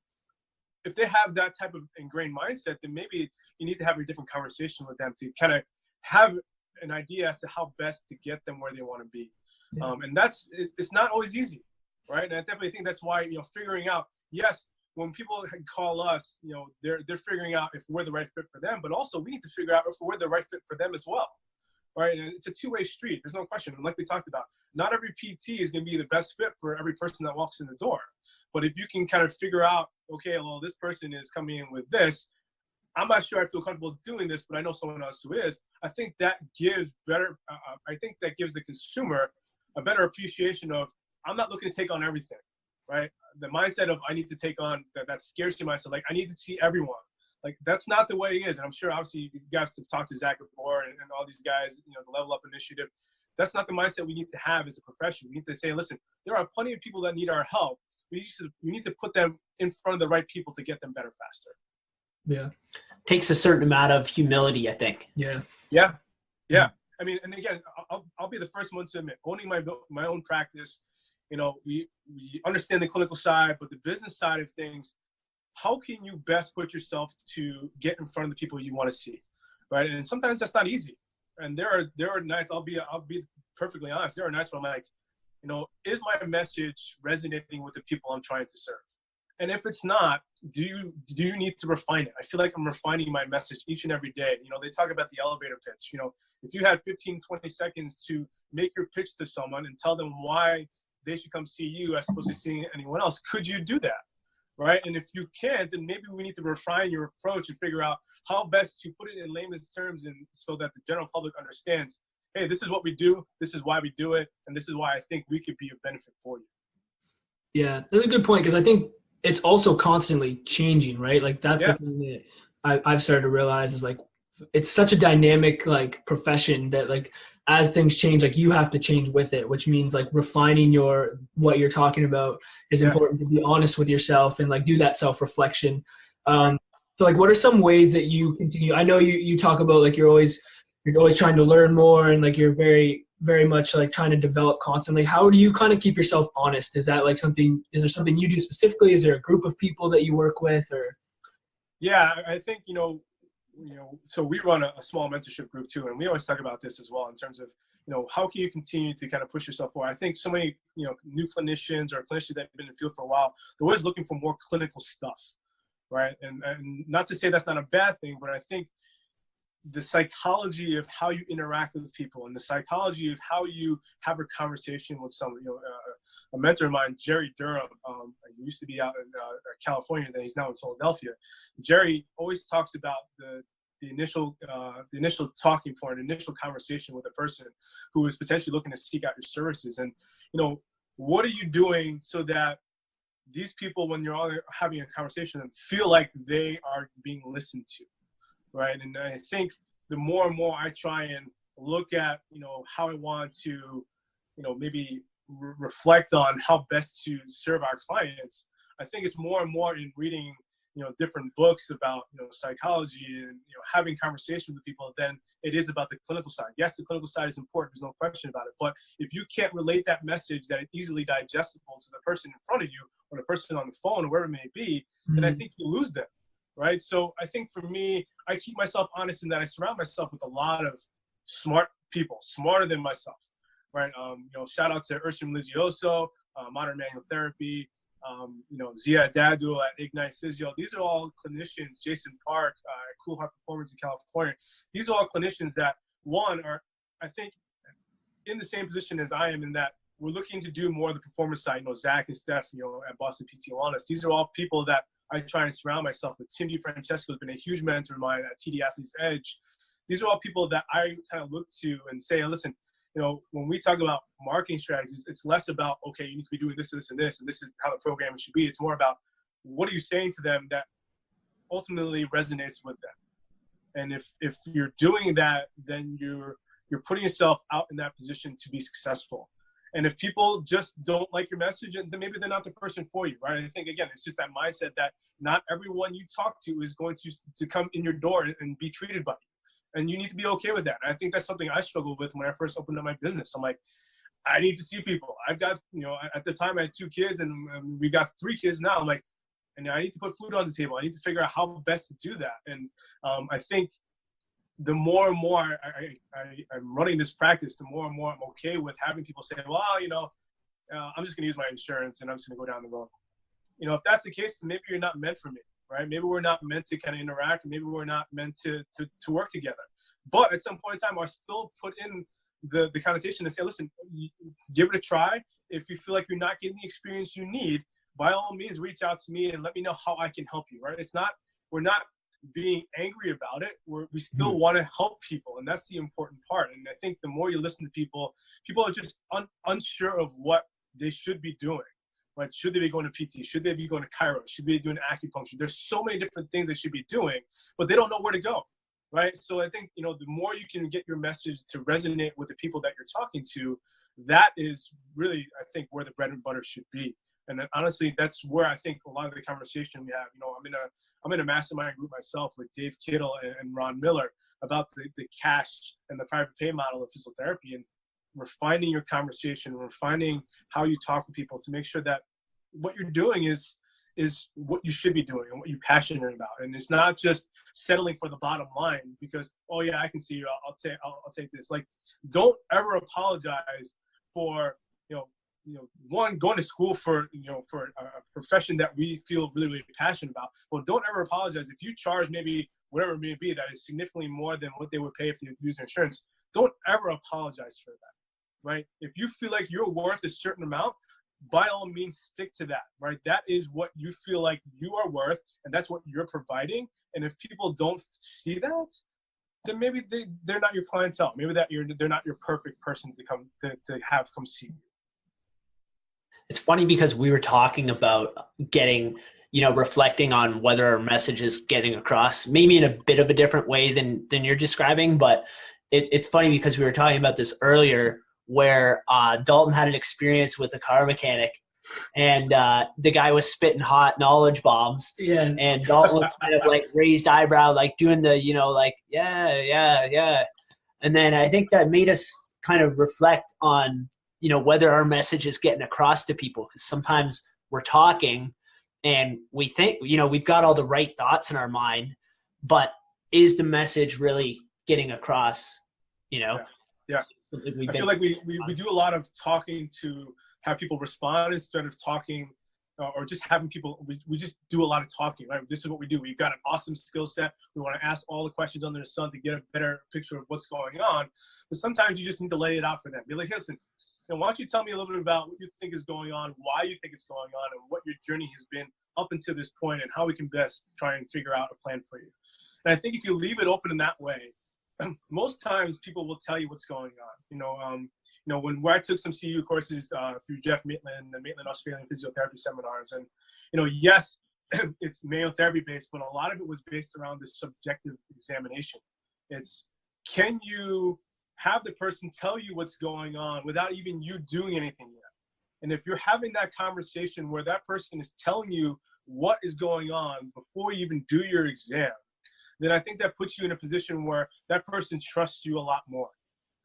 if they have that type of ingrained mindset, then maybe you need to have a different conversation with them to kind of have an idea as to how best to get them where they want to be. And it's not always easy. Right. And I definitely think that's why, figuring out, yes, when people call us, they're figuring out if we're the right fit for them, but also we need to figure out if we're the right fit for them as well. Right. And it's a two-way street. There's no question. And like we talked about, not every PT is going to be the best fit for every person that walks in the door. But if you can kind of figure out, okay, well, this person is coming in with this, I'm not sure I feel comfortable doing this, but I know someone else who is. I think that gives the consumer a better appreciation of, I'm not looking to take on everything, right? The mindset of, I need to take on that scarcity mindset. Like, I need to see everyone. Like, that's not the way it is. And I'm sure, obviously, you guys have talked to Zach before and all these guys, the Level Up Initiative. That's not the mindset we need to have as a profession. We need to say, listen, there are plenty of people that need our help. We need to put them in front of the right people to get them better faster. Yeah. Takes a certain amount of humility, I think. Yeah. I mean, and again, I'll be the first one to admit, owning my own practice, we understand the clinical side, but the business side of things, how can you best put yourself to get in front of the people you want to see, right? And sometimes that's not easy. And there are nights, I'll be perfectly honest, there are nights where I'm like, is my message resonating with the people I'm trying to serve? And if it's not, do you need to refine it? I feel like I'm refining my message each and every day. They talk about the elevator pitch. If you had 15, 20 seconds to make your pitch to someone and tell them why they should come see you as opposed to seeing anyone else, could you do that? Right? And if you can't, then maybe we need to refine your approach and figure out how best to put it in layman's terms, and so that the general public understands, hey, this is what we do, this is why we do it, and this is why I think we could be of benefit for you. Yeah, that's a good point, because I think it's also constantly changing, right? Like, that's the thing that I've started to realize is, like, it's such a dynamic, like, profession that, like, as things change, like, you have to change with it, which means, like, refining what you're talking about is important, to be honest with yourself and, like, do that self-reflection. So, like, what are some ways that you continue? I know you talk about, like, you're always trying to learn more, and, like, you're very, very much, like, trying to develop constantly. How do you kind of keep yourself honest? Is that, like, is there something you do specifically? Is there a group of people that you work with, or? Yeah, I think, so we run a small mentorship group too, and we always talk about this as well in terms of, how can you continue to kind of push yourself forward? I think so many, new clinicians or clinicians that have been in the field for a while, they're always looking for more clinical stuff, right? And not to say that's not a bad thing, but I think the psychology of how you interact with people and the psychology of how you have a conversation with someone, a mentor of mine, Jerry Durham, he used to be out in California, then he's now in Philadelphia. Jerry always talks about the initial talking point, initial conversation with a person who is potentially looking to seek out your services. And, what are you doing so that these people, when you're all having a conversation, feel like they are being listened to, right? And I think the more and more I try and look at, how I want to, maybe reflect on how best to serve our clients, I think it's more and more in reading, different books about, psychology and, having conversations with people than it is about the clinical side. Yes, the clinical side is important. There's no question about it. But if you can't relate that message that is easily digestible to the person in front of you or the person on the phone or wherever it may be, then I think you lose them, right? So I think for me, I keep myself honest in that I surround myself with a lot of smart people, smarter than myself, right? Shout out to Urshim Lizioso, Modern Manual Therapy, Zia Dadu at Ignite Physio. These are all clinicians, Jason Park, Cool Heart Performance in California. These are all clinicians that, one, are, I think, in the same position as I am in that we're looking to do more of the performance side. Zach and Steph, at Boston PT Wellness. These are all people that I try and surround myself with. Tim DiFrancesco has been a huge mentor of mine at TD Athletes Edge. These are all people that I kind of look to and say, listen, when we talk about marketing strategies, it's less about, okay, you need to be doing this and this and this, and this is how the program should be. It's more about what are you saying to them that ultimately resonates with them. And if you're doing that, then you're putting yourself out in that position to be successful. And if people just don't like your message, then maybe they're not the person for you, right? I think, again, it's just that mindset that not everyone you talk to is going to come in your door and be treated by you. And you need to be okay with that. And I think that's something I struggled with when I first opened up my business. I'm like, I need to see people. I've got, at the time I had 2 kids and we got 3 kids now. I'm like, and I need to put food on the table. I need to figure out how best to do that. And I think the more and more I'm running this practice, the more and more I'm okay with having people say, well, I'm just going to use my insurance and I'm just going to go down the road. If that's the case, then maybe you're not meant for me. Right? Maybe we're not meant to kind of interact, and maybe we're not meant to work together. But at some point in time, I still put in the connotation and say, listen, give it a try. If you feel like you're not getting the experience you need, by all means, reach out to me and let me know how I can help you. Right? We're not being angry about it. We still want to help people, and that's the important part. And I think the more you listen to people are just unsure of what they should be doing. Right? Should they be going to PT? Should they be going to chiro? Should they be doing acupuncture? There's so many different things they should be doing, but they don't know where to go, right? So I think, the more you can get your message to resonate with the people that you're talking to, that is really, I think, where the bread and butter should be. And then, honestly, that's where I think a lot of the conversation we have, I'm in a mastermind group myself with Dave Kittle and Ron Miller about the cash and the private pay model of physical therapy. And refining your conversation, refining how you talk to people to make sure that what you're doing is what you should be doing and what you're passionate about. And it's not just settling for the bottom line because, oh yeah, I can see you. I'll take this. Like, don't ever apologize for, one, going to school for a profession that we feel really, really passionate about. Well, don't ever apologize. If you charge maybe whatever it may be that is significantly more than what they would pay if they use insurance, don't ever apologize for that. Right? If you feel like you're worth a certain amount, by all means, stick to that, right? That is what you feel like you are worth, and that's what you're providing. And if people don't see that, then maybe they're not your clientele. Maybe they're not your perfect person to come see you. It's funny because we were talking about getting, reflecting on whether our message is getting across, maybe in a bit of a different way than you're describing, but it's funny because we were talking about this earlier where Dalton had an experience with a car mechanic and the guy was spitting hot knowledge bombs. Yeah. And Dalton was kind of like raised eyebrow, like doing the, like, yeah. And then I think that made us kind of reflect on, whether our message is getting across to people. Because sometimes we're talking and we think, we've got all the right thoughts in our mind, but is the message really getting across, Yeah. I feel like we do a lot of talking to have people respond instead of talking or just having people, we just do a lot of talking, right? This is what we do. We've got an awesome skill set. We want to ask all the questions under the sun to get a better picture of what's going on. But sometimes you just need to lay it out for them. Be like, listen, why don't you tell me a little bit about what you think is going on, why you think it's going on, and what your journey has been up until this point, and how we can best try and figure out a plan for you. And I think if you leave it open in that way, most times people will tell you what's going on. when I took some CU courses through Jeff Maitland, the Maitland Australian Physiotherapy Seminars, and, yes, it's mayotherapy based, but a lot of it was based around this subjective examination. It's, can you have the person tell you what's going on without even you doing anything yet? And if you're having that conversation where that person is telling you what is going on before you even do your exam, then I think that puts you in a position where that person trusts you a lot more,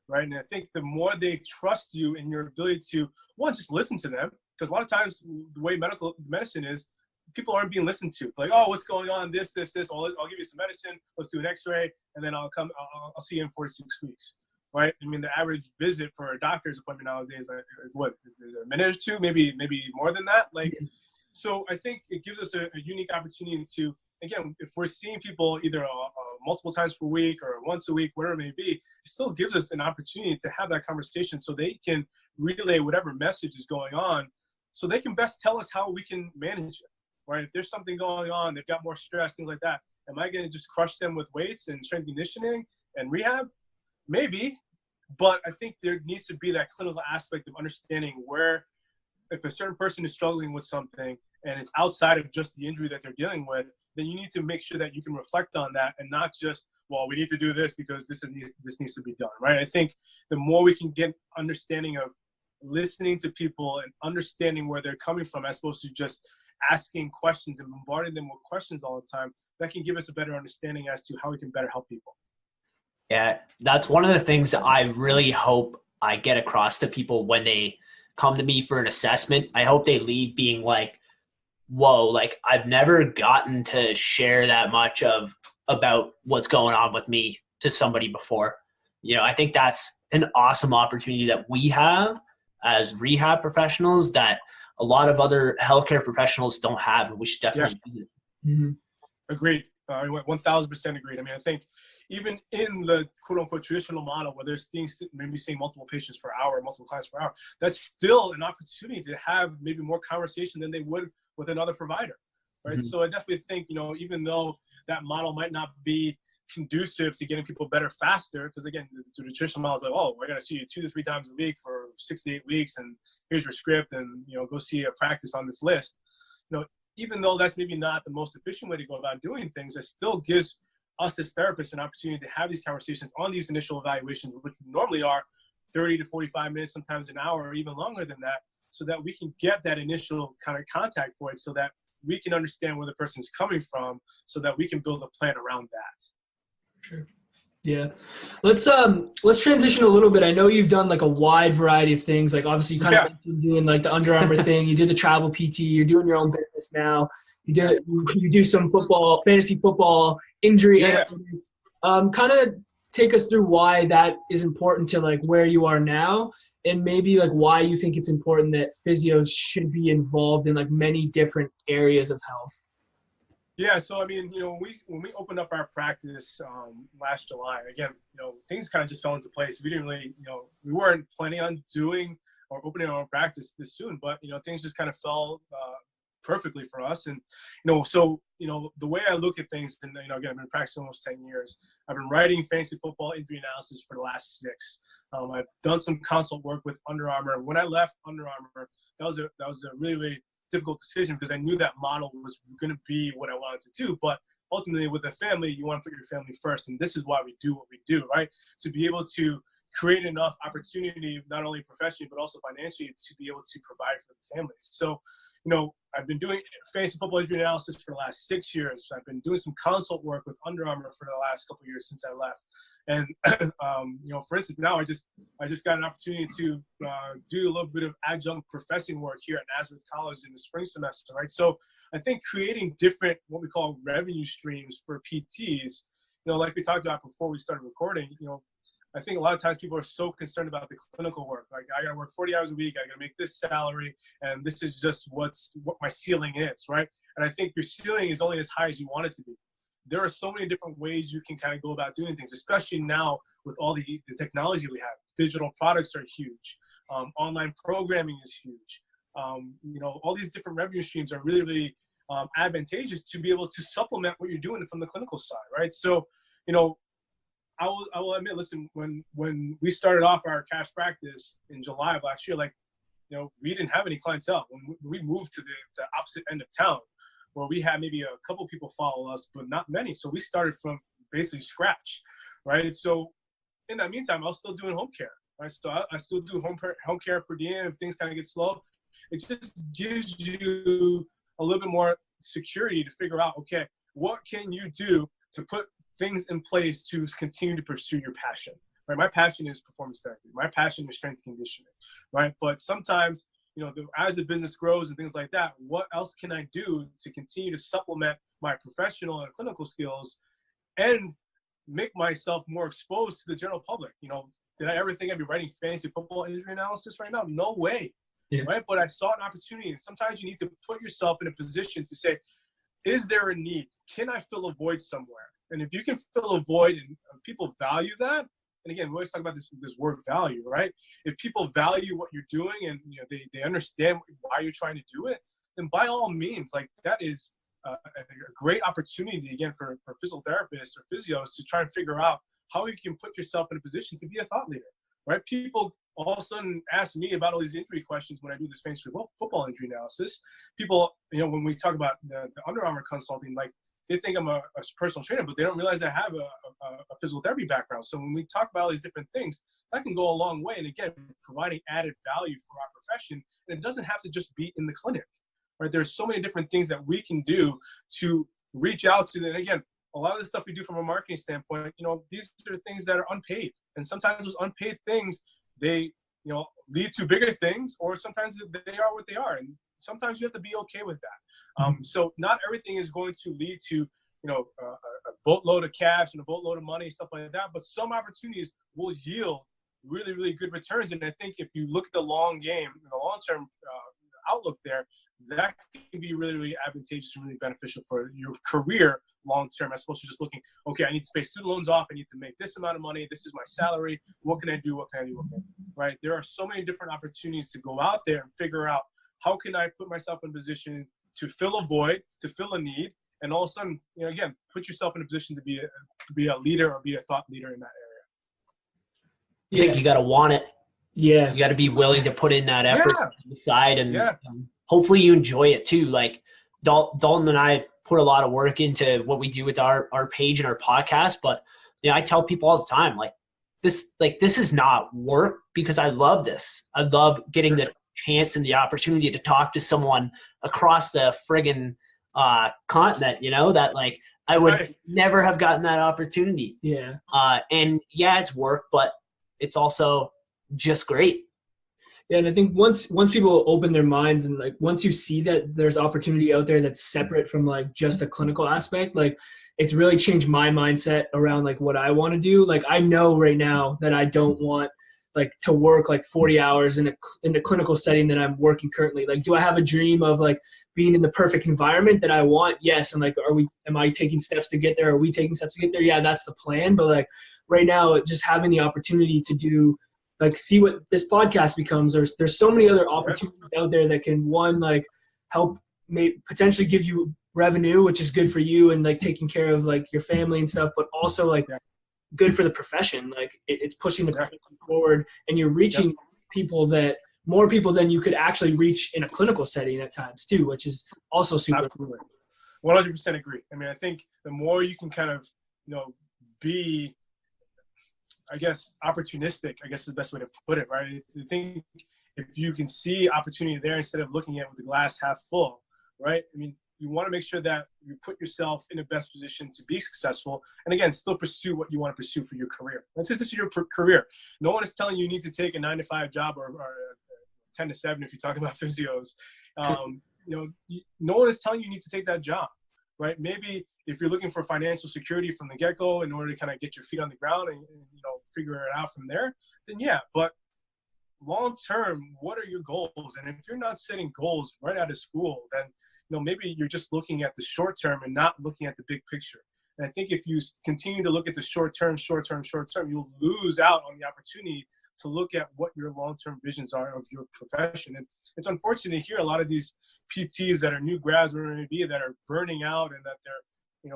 right? And I think the more they trust you in your ability to, one, just listen to them, because a lot of times the way medicine is, people aren't being listened to. It's like, oh, what's going on? This. I'll give you some medicine. Let's do an X-ray, and then I'll see you in 4 to 6 weeks, right? I mean, the average visit for a doctor's appointment nowadays is what? Is it a minute or two? Maybe more than that. Like, so I think it gives us a unique opportunity to, again, if we're seeing people either multiple times per week or once a week, whatever it may be, it still gives us an opportunity to have that conversation so they can relay whatever message is going on, so they can best tell us how we can manage it. Right? If there's something going on, they've got more stress, things like that, am I going to just crush them with weights and strength conditioning and rehab? Maybe, but I think there needs to be that clinical aspect of understanding where, if a certain person is struggling with something and it's outside of just the injury that they're dealing with, then you need to make sure that you can reflect on that and not just, well, we need to do this because this needs to be done, right? I think the more we can get understanding of listening to people and understanding where they're coming from, as opposed to just asking questions and bombarding them with questions all the time, that can give us a better understanding as to how we can better help people. Yeah, that's one of the things that I really hope I get across to people when they come to me for an assessment. I hope they leave being like, whoa, like I've never gotten to share that much about what's going on with me to somebody before. I think that's an awesome opportunity that we have as rehab professionals that a lot of other healthcare professionals don't have, and we should definitely use it. Mm-hmm. Agreed. 1,000% agreed. I mean, I think even in the quote unquote traditional model where there's things, maybe seeing multiple patients per hour, multiple clients per hour, that's still an opportunity to have maybe more conversation than they would with another provider, right? Mm-hmm. So I definitely think, even though that model might not be conducive to getting people better faster, because again, the traditional model is like, oh, we're going to see you 2 to 3 times a week for 6 to 8 weeks, and here's your script, and go see a practice on this list. Even though that's maybe not the most efficient way to go about doing things, it still gives us as therapists an opportunity to have these conversations on these initial evaluations, which normally are 30 to 45 minutes, sometimes an hour, or even longer than that, so that we can get that initial kind of contact point, so that we can understand where the person's coming from, so that we can build a plan around that. Sure. Yeah. Let's transition a little bit. I know you've done like a wide variety of things. Like obviously you kind of doing like the Under Armour thing. You did the travel PT. You're doing your own business now. You do some football, fantasy football, injury analytics. Kind of take us through why that is important to like where you are now, and maybe like why you think it's important that physios should be involved in like many different areas of health. Yeah, so I mean, when we opened up our practice last July, again, things kind of just fell into place. We didn't really, we weren't planning on doing or opening our own practice this soon, but things just kind of fell perfectly for us. And so the way I look at things, and again, I've been practicing almost 10 years. I've been writing fantasy football injury analysis for the last 6. I've done some consult work with Under Armour. When I left Under Armour, that was a really, really difficult decision, because I knew that model was going to be what I wanted to do. But ultimately, with a family, you want to put your family first, and this is why we do what we do, right? To be able to create enough opportunity, not only professionally but also financially, to be able to provide for the families. So, I've been doing fantasy football injury analysis for the last 6 years. I've been doing some consult work with Under Armour for the last couple of years since I left. And for instance, now I just got an opportunity to do a little bit of adjunct professing work here at Nazareth College in the spring semester, right? So I think creating different, what we call revenue streams for PTs, like we talked about before we started recording, I think a lot of times people are so concerned about the clinical work. Like, I got to work 40 hours a week, I got to make this salary, and this is just what my ceiling is, right? And I think your ceiling is only as high as you want it to be. There are so many different ways you can kind of go about doing things, especially now with all the technology we have. Digital products are huge. Online programming is huge. All these different revenue streams are really, really advantageous to be able to supplement what you're doing from the clinical side, right? So, I will admit, listen, when we started off our cash practice in July of last year, like, we didn't have any clientele. When we moved to the opposite end of town, where we had maybe a couple people follow us, but not many. So we started from basically scratch, right? So in that meantime, I was still doing home care, right? So I still do home care per diem if things kind of get slow. It just gives you a little bit more security to figure out, okay, what can you do to put things in place to continue to pursue your passion, right? My passion is performance therapy. My passion is strength conditioning, right? But sometimes, as the business grows and things like that, what else can I do to continue to supplement my professional and clinical skills and make myself more exposed to the general public? Did I ever think I'd be writing fantasy football injury analysis right now? No way, right? But I saw an opportunity. And sometimes you need to put yourself in a position to say, is there a need? Can I fill a void somewhere? And if you can fill a void and people value that, and again, we always talk about this word value, right? If people value what you're doing and they understand why you're trying to do it, then by all means, like, that is a great opportunity, again, for physical therapists or physios to try and figure out how you can put yourself in a position to be a thought leader, right? People all of a sudden ask me about all these injury questions when I do this fantasy football injury analysis. People, when we talk about the Under Armour consulting, like, they think I'm a personal trainer, but they don't realize I have a physical therapy background. So when we talk about all these different things, that can go a long way. And again, providing added value for our profession. And it doesn't have to just be in the clinic, right? There's so many different things that we can do to reach out to them. And again, a lot of the stuff we do from a marketing standpoint, these are things that are unpaid. And sometimes those unpaid things, they, lead to bigger things, or sometimes they are what they are. And sometimes you have to be okay with that. So not everything is going to lead to, a boatload of cash and a boatload of money, stuff like that. But some opportunities will yield really, really good returns. And I think if you look at the long game, the long-term outlook there, that can be really, really advantageous and really beneficial for your career long-term, as opposed to just looking, okay, I need to pay student loans off. I need to make this amount of money. This is my salary. What can I do? What can I do? Right? There are so many different opportunities to go out there and figure out, how can I put myself in a position to fill a void, to fill a need, and all of a sudden, again, put yourself in a position to be a leader or be a thought leader in that area. I think you got to want it. Yeah. You got to be willing to put in that effort on the side, and hopefully you enjoy it too. Like Dalton and I put a lot of work into what we do with our page and our podcast, but I tell people all the time, this is not work, because I love this. I love getting the chance and the opportunity to talk to someone across the friggin' continent, that I would never have gotten that opportunity. Yeah. And it's work, but it's also just great. Yeah, and I think once people open their minds, and once you see that there's opportunity out there that's separate from just a clinical aspect, it's really changed my mindset around what I want to do. I know right now that I don't want to work 40 hours in the clinical setting that I'm working currently. Do I have a dream of being in the perfect environment that I want? Yes. And am I taking steps to get there? Are we taking steps to get there? Yeah, that's the plan. But right now, just having the opportunity to do, see what this podcast becomes. There's so many other opportunities out there that can, one, help potentially give you revenue, which is good for you and taking care of your family and stuff, but also good for the profession. It's pushing the profession forward, and you're reaching more people than you could actually reach in a clinical setting at times too, which is also super. Absolutely. 100% agree. I mean, I think the more you can kind of, be, I guess, opportunistic, I guess is the best way to put it, right? I think if you can see opportunity there instead of looking at it with the glass half full, right? I mean, you want to make sure that you put yourself in the best position to be successful, and again, still pursue what you want to pursue for your career. This is your career. No one is telling you need to take a 9-to-5 job or 10-to-7 if you're talking about physios. No one is telling you need to take that job, right? Maybe if you're looking for financial security from the get-go in order to kind of get your feet on the ground and figure it out from there, then yeah. But long-term, what are your goals? And if you're not setting goals right out of school, then maybe you're just looking at the short term and not looking at the big picture. And I think if you continue to look at the short term, you'll lose out on the opportunity to look at what your long-term visions are of your profession. And it's unfortunate to hear a lot of these PTs that are new grads or maybe that are burning out, and that they're,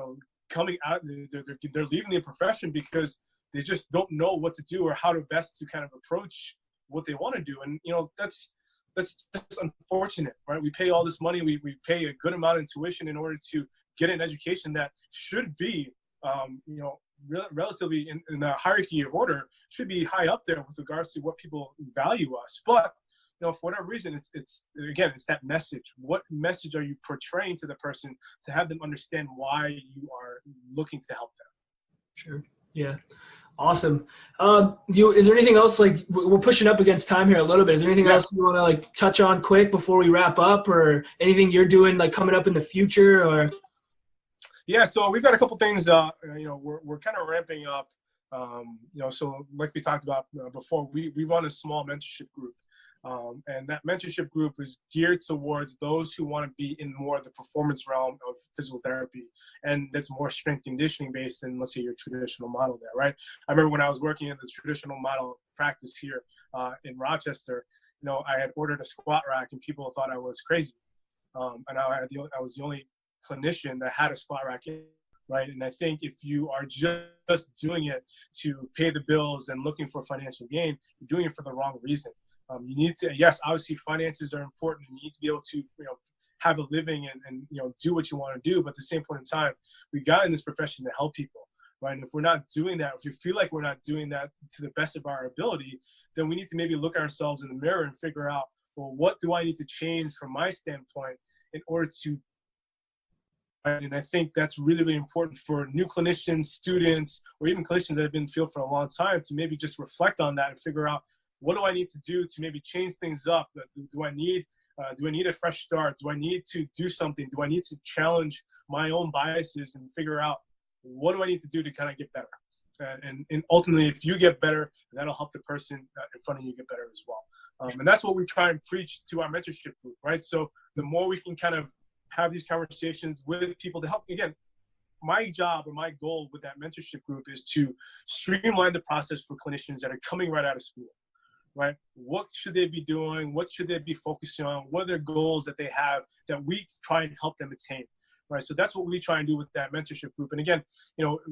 coming out, they're leaving the profession because they just don't know what to do or how to best to kind of approach what they want to do. And, that's just unfortunate, right? We pay all this money. We pay a good amount of tuition in order to get an education that should be, relatively in the hierarchy of order, should be high up there with regards to what people value us. But, for whatever reason, it's that message. What message are you portraying to the person to have them understand why you are looking to help them? Sure. Yeah. Awesome. Is there anything else, like, we're pushing up against time here a little bit. Is there anything else you want to like touch on quick before we wrap up, or anything you're doing like coming up in the future? Or yeah, so we've got a couple things, we're kind of ramping up, so like we talked about before, we run a small mentorship group. And that mentorship group is geared towards those who want to be in more of the performance realm of physical therapy. And that's more strength conditioning based than, let's say, your traditional model there, right? I remember when I was working in this traditional model practice here in Rochester, I had ordered a squat rack and people thought I was crazy. And I was the only clinician that had a squat rack in, right? And I think if you are just doing it to pay the bills and looking for financial gain, you're doing it for the wrong reason. You need to, yes, obviously finances are important, and you need to be able to, have a living and do what you want to do. But at the same point in time, we got in this profession to help people, right? And if we're not doing that, if we feel like we're not doing that to the best of our ability, then we need to maybe look ourselves in the mirror and figure out, well, what do I need to change from my standpoint in order to, and I think that's really, really important for new clinicians, students, or even clinicians that have been in the field for a long time to maybe just reflect on that and figure out, what do I need to do to maybe change things up? Do I need a fresh start? Do I need to do something? Do I need to challenge my own biases and figure out what do I need to do to kind of get better? And ultimately, if you get better, that'll help the person in front of you get better as well. And that's what we try and preach to our mentorship group, right? So the more we can kind of have these conversations with people to help, again, my job or my goal with that mentorship group is to streamline the process for clinicians that are coming right out of school. Right? What should they be doing? What should they be focusing on? What are their goals that they have that we try and help them attain? Right? So that's what we try and do with that mentorship group. And again,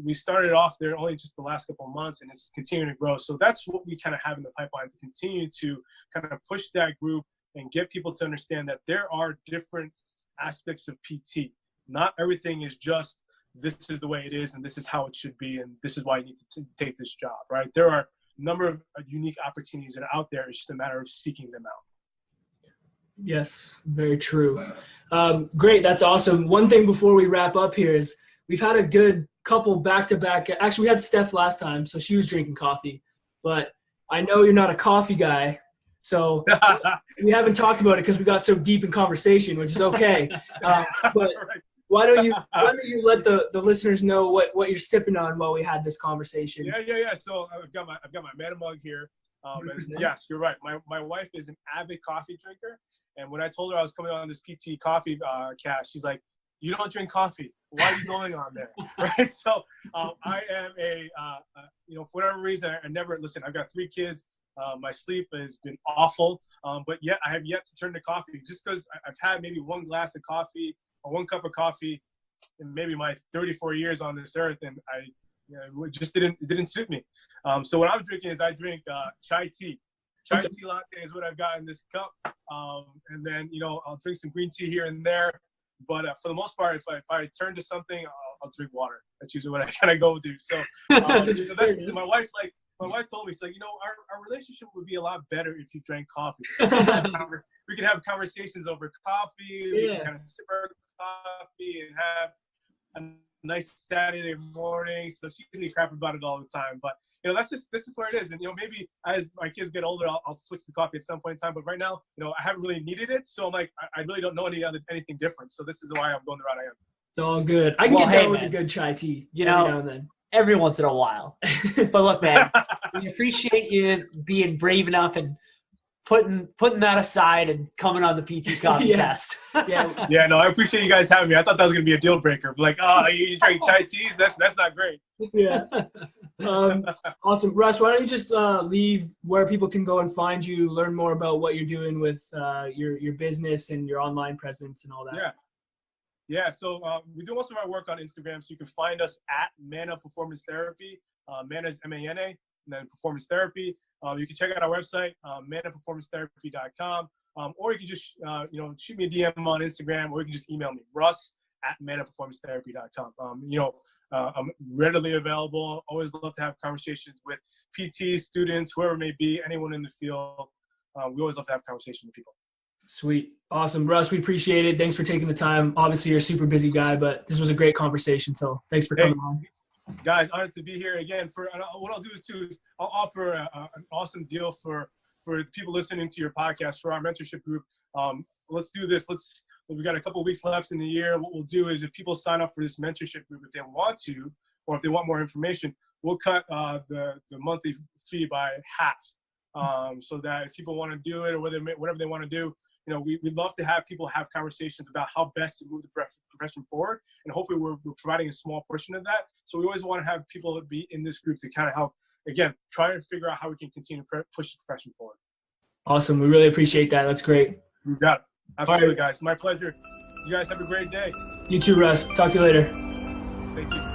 we started off there only just the last couple of months, and it's continuing to grow. So that's what we kind of have in the pipeline, to continue to kind of push that group and get people to understand that there are different aspects of PT. Not everything is just, this is the way it is and this is how it should be and this is why you need to take this job, right? There are number of unique opportunities that are out there. It's just a matter of seeking them out. Yes, very true. Great. That's awesome. One thing before we wrap up here is we've had a good couple back-to-back. Actually, we had Steph last time, so she was drinking coffee. But I know you're not a coffee guy, so we haven't talked about it because we got so deep in conversation, which is okay. But why don't you let the listeners know what you're sipping on while we had this conversation? Yeah. So I've got my Meta mug here. And yes, you're right. My wife is an avid coffee drinker, and when I told her I was coming on this PT coffee cast, she's like, "You don't drink coffee. Why are you going on there?" Right? So I am for whatever reason, I never listen. I've got 3 kids. My sleep has been awful, but yet I have yet to turn to coffee, just because I've had maybe 1 glass of coffee or 1 cup of coffee in maybe my 34 years on this earth, and it just didn't suit me. So what I'm drinking is I drink chai tea. Chai tea latte is what I've got in this cup, and then I'll drink some green tea here and there. But for the most part, if I turn to something, I'll drink water. That's usually what I kind of go to. So my wife's like. My wife told me, she's like, our relationship would be a lot better if you drank coffee. We could have conversations over coffee. We can kind of sip our coffee and have a nice Saturday morning. So she gives me crap about it all the time. But, this is where it is. And, maybe as my kids get older, I'll switch to coffee at some point in time. But right now, I haven't really needed it. So I'm like, I really don't know anything different. So this is why I'm going the route I am. It's all good. I can get down with a good chai tea every now and then. Every once in a while. But look, man, we appreciate you being brave enough and putting that aside and coming on the PT Coffee Cast. Yeah, no, I appreciate you guys having me. I thought that was going to be a deal breaker. Like, you drink chai teas? That's not great. Yeah. Awesome. Russ, why don't you just leave where people can go and find you, learn more about what you're doing with your business and your online presence and all that. Yeah, so we do most of our work on Instagram, so you can find us at Mana Performance Therapy. Mana is M-A-N-A, and then Performance Therapy. You can check out our website, manaperformancetherapy.com, or you can just shoot me a DM on Instagram, or you can just email me, Russ at manaperformancetherapy.com. I'm readily available. Always love to have conversations with PT students, whoever it may be, anyone in the field. We always love to have conversations with people. Sweet. Awesome. Russ, we appreciate it. Thanks for taking the time. Obviously, you're a super busy guy, but this was a great conversation. So thanks for coming on. Guys, honored to be here again. What I'll do is I'll offer an awesome deal for people listening to your podcast for our mentorship group. Let's do this. We've got a couple of weeks left in the year. What we'll do is if people sign up for this mentorship group, if they want to, or if they want more information, we'll cut the monthly fee by half. So that if people want to do it or whatever they want to do, we'd love to have people have conversations about how best to move the profession forward. And hopefully we're providing a small portion of that. So we always want to have people be in this group to kind of help, again, try to figure out how we can continue to push the profession forward. Awesome. We really appreciate that. That's great. You got it. Absolutely, guys. My pleasure. You guys have a great day. You too, Russ. Talk to you later. Thank you.